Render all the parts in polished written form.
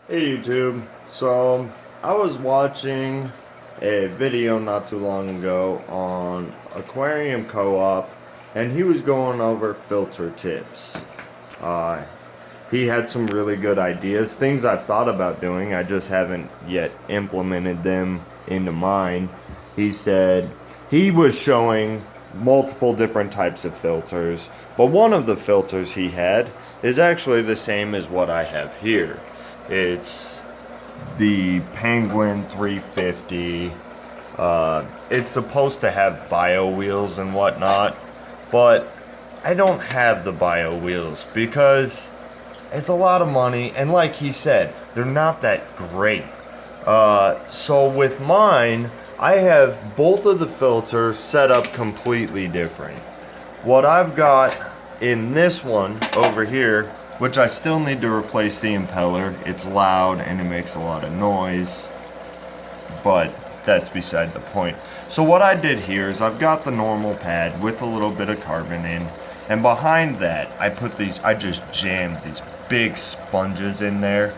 Hey YouTube. So I was watching a video not too long ago on Aquarium Co-op, and he was going over filter tips. Uh, he had some really good ideas, things I've thought about doing. I just haven't yet implemented them into mine. He said he was showing multiple different types of filters, but one of the filters he had is actually the same as what I have here. It's the Penguin 350. It's supposed to have bio wheels and whatnot, but I don't have the bio wheels because it's a lot of money, and like he said, they're not that great. So with mine, I have both of the filters set up completely different. What I've got in this one over here, which I still need to replace the impeller. It's loud and it makes a lot of noise, but that's beside the point. So what I did here is I've got the normal pad with a little bit of carbon in, and behind that I just jammed these big sponges in there.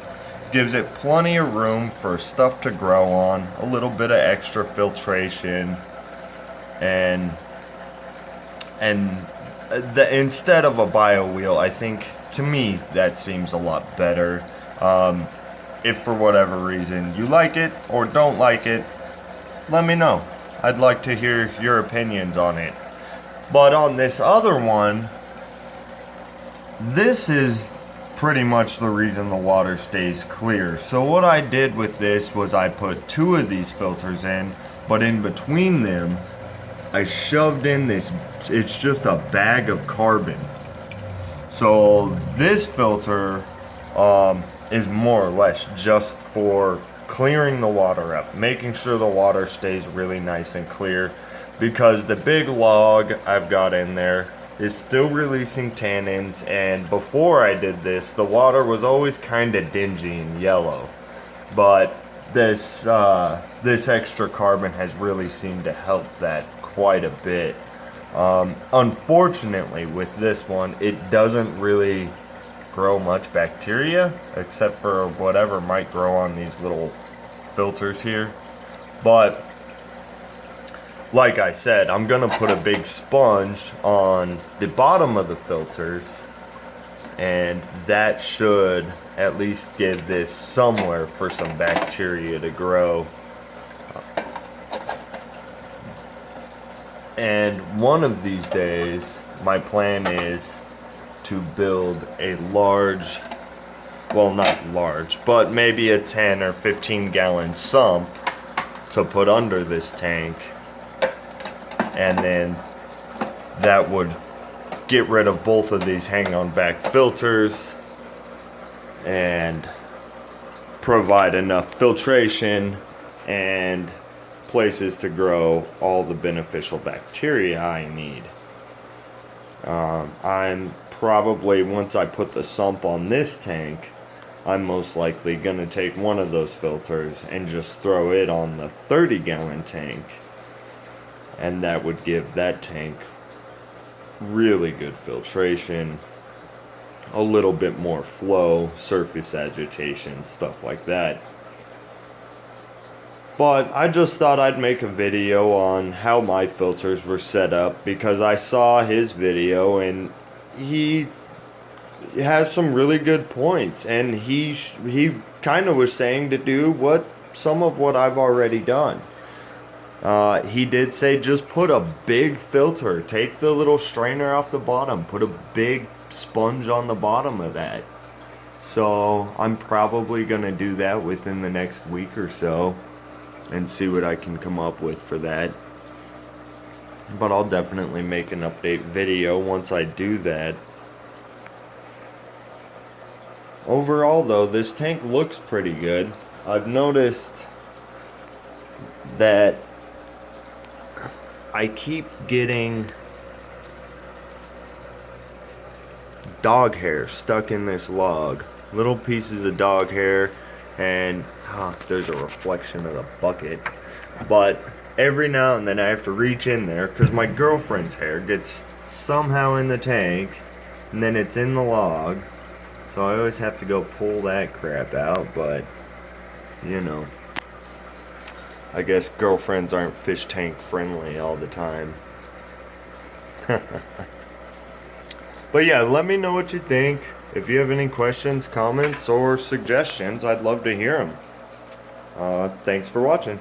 Gives it plenty of room for stuff to grow on, a little bit of extra filtration, and instead of a bio wheel, I think to me that seems a lot better. If for whatever reason you like it or don't like it, let me know. I'd like to hear your opinions on it. But on this other one, this is pretty much the reason the water stays clear. So what I did with this was I put two of these filters in, but in between them I shoved in this, it's just a bag of carbon. So this filter is more or less just for clearing the water up, making sure the water stays really nice and clear, because the big log I've got in there is still releasing tannins, and before I did this, the water was always kind of dingy and yellow. But this extra carbon has really seemed to help that quite a bit. Unfortunately, with this one, it doesn't really grow much bacteria, except for whatever might grow on these little filters here. But like I said, I'm gonna put a big sponge on the bottom of the filters, and that should at least give this somewhere for some bacteria to grow. And one of these days, my plan is to build a large, well, not large, but maybe a 10 or 15 gallon sump to put under this tank, and then that would get rid of both of these hang on back filters and provide enough filtration and places to grow all the beneficial bacteria I need. I'm probably, once I put the sump on this tank, I'm most likely gonna take one of those filters and just throw it on the 30-gallon tank, and that would give that tank really good filtration, a little bit more flow, surface agitation, stuff like that. But I just thought I'd make a video on how my filters were set up, because I saw his video and he has some really good points, and he kind of was saying to do some of what I've already done. He did say just put a big filter, take the little strainer off the bottom, put a big sponge on the bottom of that. So I'm probably gonna do that within the next week or so and see what I can come up with for that. But I'll definitely make an update video once I do that. Overall though, this tank looks pretty good. I've noticed that I keep getting dog hair stuck in this log. Little pieces of dog hair, and there's a reflection of the bucket. But every now and then I have to reach in there because my girlfriend's hair gets somehow in the tank, and then it's in the log. So I always have to go pull that crap out, but you know, I guess girlfriends aren't fish tank friendly all the time. But yeah, let me know what you think. If you have any questions, comments, or suggestions, I'd love to hear them. Thanks for watching.